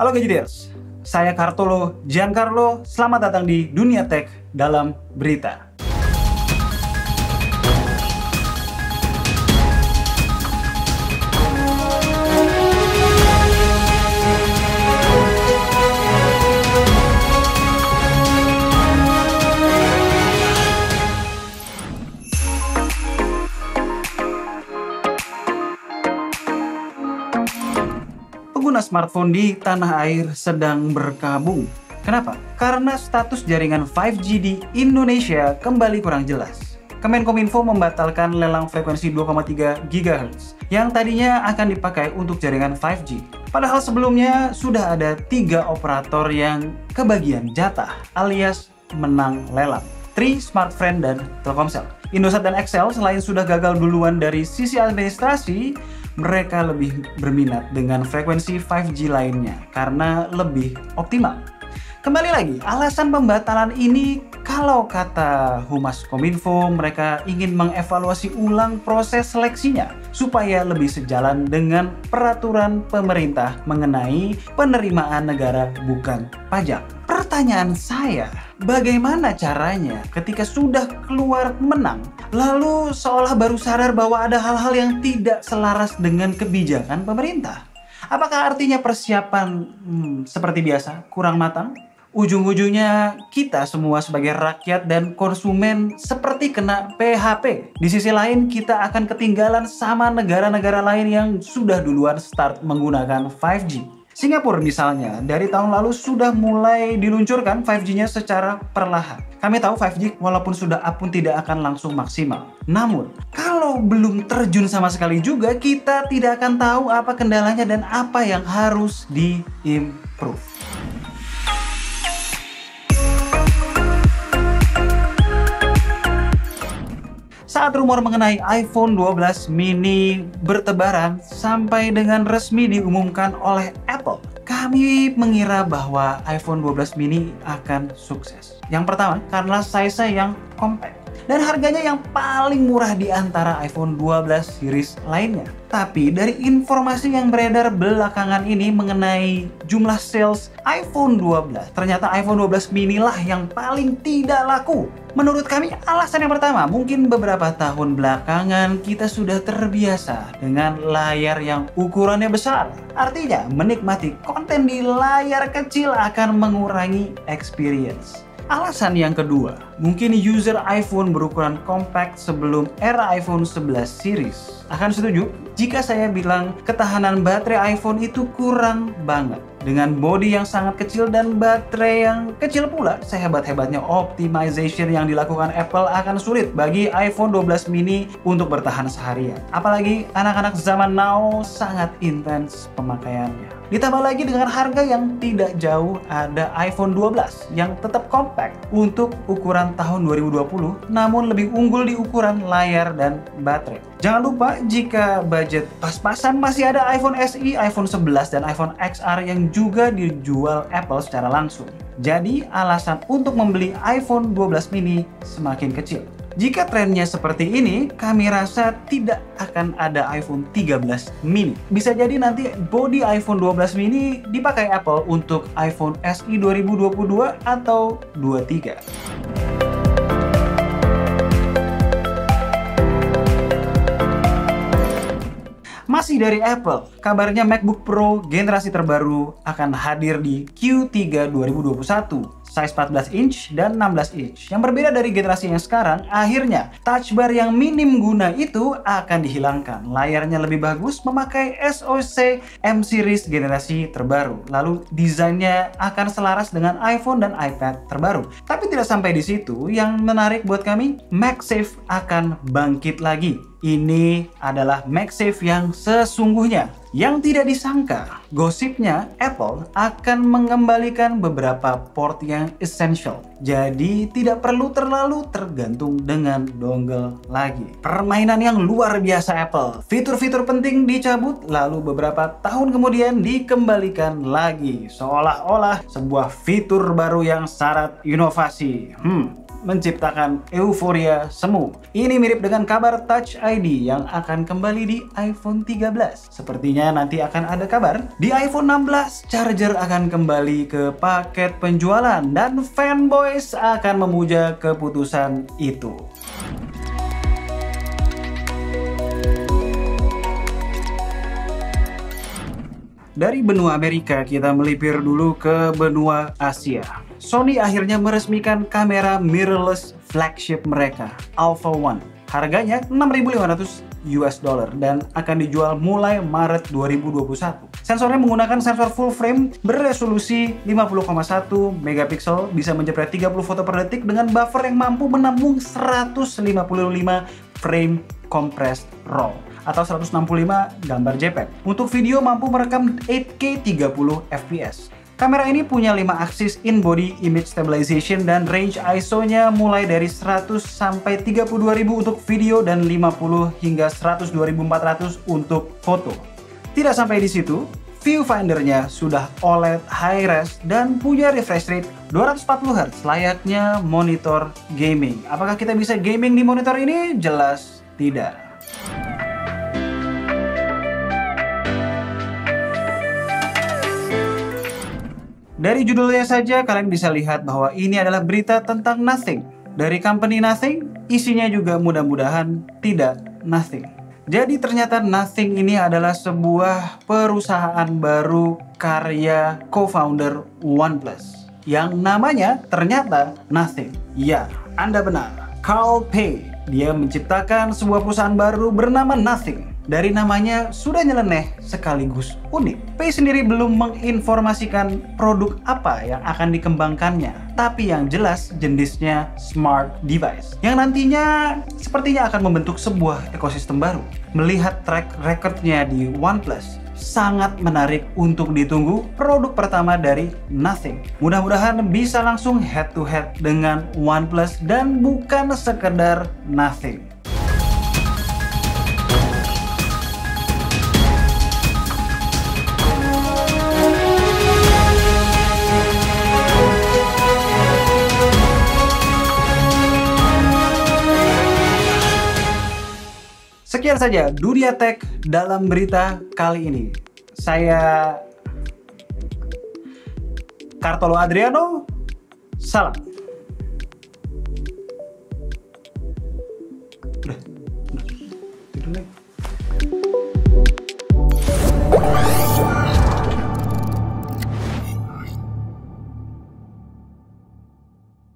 Halo Gadgeters, saya Kartolo Giancarlo. Selamat datang di Dunia Tech dalam Berita. Pengguna smartphone di tanah air sedang berkabung. Kenapa? Karena status jaringan 5G di Indonesia kembali kurang jelas. Kemenkominfo membatalkan lelang frekuensi 2,3 GHz yang tadinya akan dipakai untuk jaringan 5G. Padahal sebelumnya sudah ada 3 operator yang kebagian jatah alias menang lelang. Tri, Smartfren, dan Telkomsel. Indosat dan XL selain sudah gagal duluan dari sisi administrasi, mereka lebih berminat dengan frekuensi 5G lainnya karena lebih optimal. Kembali lagi, alasan pembatalan ini kalau kata Humas Kominfo, mereka ingin mengevaluasi ulang proses seleksinya supaya lebih sejalan dengan peraturan pemerintah mengenai penerimaan negara bukan pajak. Pertanyaan saya, bagaimana caranya ketika sudah keluar menang, lalu seolah baru sadar bahwa ada hal-hal yang tidak selaras dengan kebijakan pemerintah? Apakah artinya persiapan seperti biasa kurang matang? Ujung-ujungnya kita semua sebagai rakyat dan konsumen seperti kena PHP. Di sisi lain kita akan ketinggalan sama negara-negara lain yang sudah duluan start menggunakan 5G. Singapura misalnya, dari tahun lalu sudah mulai diluncurkan 5G-nya secara perlahan. Kami tahu 5G walaupun sudah up pun tidak akan langsung maksimal. Namun, kalau belum terjun sama sekali juga, kita tidak akan tahu apa kendalanya dan apa yang harus di-improve. Saat rumor mengenai iPhone 12 mini bertebaran sampai dengan resmi diumumkan oleh Apple, kami mengira bahwa iPhone 12 mini akan sukses. Yang pertama, karena size-nya yang compact dan harganya yang paling murah di antara iPhone 12 series lainnya. Tapi dari informasi yang beredar belakangan ini mengenai jumlah sales iPhone 12, ternyata iPhone 12 mini lah yang paling tidak laku. Menurut kami alasan yang pertama, mungkin beberapa tahun belakangan kita sudah terbiasa dengan layar yang ukurannya besar. Artinya menikmati konten di layar kecil akan mengurangi experience. Alasan yang kedua, mungkin user iPhone berukuran compact sebelum era iPhone 11 series akan setuju jika saya bilang ketahanan baterai iPhone itu kurang banget. Dengan bodi yang sangat kecil dan baterai yang kecil pula, sehebat-hebatnya optimization yang dilakukan Apple akan sulit bagi iPhone 12 mini untuk bertahan seharian. Apalagi anak-anak zaman now sangat intens pemakaiannya. Ditambah lagi dengan harga yang tidak jauh, ada iPhone 12 yang tetap compact untuk ukuran tahun 2020, namun lebih unggul di ukuran layar dan baterai. Jangan lupa jika budget pas-pasan masih ada iPhone SE, iPhone 11, dan iPhone XR yang juga dijual Apple secara langsung. Jadi alasan untuk membeli iPhone 12 mini semakin kecil. Jika trennya seperti ini, kami rasa tidak akan ada iPhone 13 mini. Bisa jadi nanti bodi iPhone 12 mini dipakai Apple untuk iPhone SE 2022 atau 23. Masih dari Apple, kabarnya MacBook Pro generasi terbaru akan hadir di Q3 2021. Size 14 inch dan 16 inch. Yang berbeda dari generasi yang sekarang, akhirnya touch bar yang minim guna itu akan dihilangkan. Layarnya lebih bagus memakai SoC M series generasi terbaru. Lalu desainnya akan selaras dengan iPhone dan iPad terbaru. Tapi tidak sampai di situ, yang menarik buat kami, MagSafe akan bangkit lagi. Ini adalah MagSafe yang sesungguhnya. Yang tidak disangka, gosipnya Apple akan mengembalikan beberapa port yang essential. Jadi tidak perlu terlalu tergantung dengan dongle lagi. Permainan yang luar biasa Apple. Fitur-fitur penting dicabut, lalu beberapa tahun kemudian dikembalikan lagi. Seolah-olah sebuah fitur baru yang syarat inovasi. menciptakan euforia semu. Ini mirip dengan kabar Touch ID yang akan kembali di iPhone 13. Sepertinya nanti akan ada kabar di iPhone 16 charger akan kembali ke paket penjualan dan fanboys akan memuja keputusan itu. Dari benua Amerika kita melipir dulu ke benua Asia. Sony akhirnya meresmikan kamera mirrorless flagship mereka, Alpha One. Harganya $6.500 dan akan dijual mulai Maret 2021. Sensornya menggunakan sensor full frame beresolusi 50,1 megapiksel, bisa menjepret 30 foto per detik dengan buffer yang mampu menampung 155 frame compressed RAW atau 165 gambar JPEG. Untuk video mampu merekam 8K 30 fps. Kamera ini punya 5 aksis in-body image stabilization dan range ISO-nya mulai dari 100 sampai 32.000 untuk video dan 50 hingga 102.400 untuk foto. Tidak sampai di situ, viewfinder-nya sudah OLED high-res dan punya refresh rate 240Hz layaknya monitor gaming. Apakah kita bisa gaming di monitor ini? Jelas tidak. Dari judulnya saja kalian bisa lihat bahwa ini adalah berita tentang Nothing. Dari company Nothing, isinya juga mudah-mudahan tidak Nothing. Jadi ternyata Nothing ini adalah sebuah perusahaan baru karya co-founder OnePlus yang namanya ternyata Nothing. Ya, Anda benar. Carl Pei, dia menciptakan sebuah perusahaan baru bernama Nothing. Dari namanya sudah nyeleneh sekaligus unik. Pei sendiri belum menginformasikan produk apa yang akan dikembangkannya. Tapi yang jelas jenisnya smart device. Yang nantinya sepertinya akan membentuk sebuah ekosistem baru. Melihat track recordnya di OnePlus, sangat menarik untuk ditunggu produk pertama dari Nothing. Mudah-mudahan bisa langsung head to head dengan OnePlus dan bukan sekedar Nothing. Sekian saja Dunia Tech dalam berita kali ini. Saya Kartolo Adriano, salam.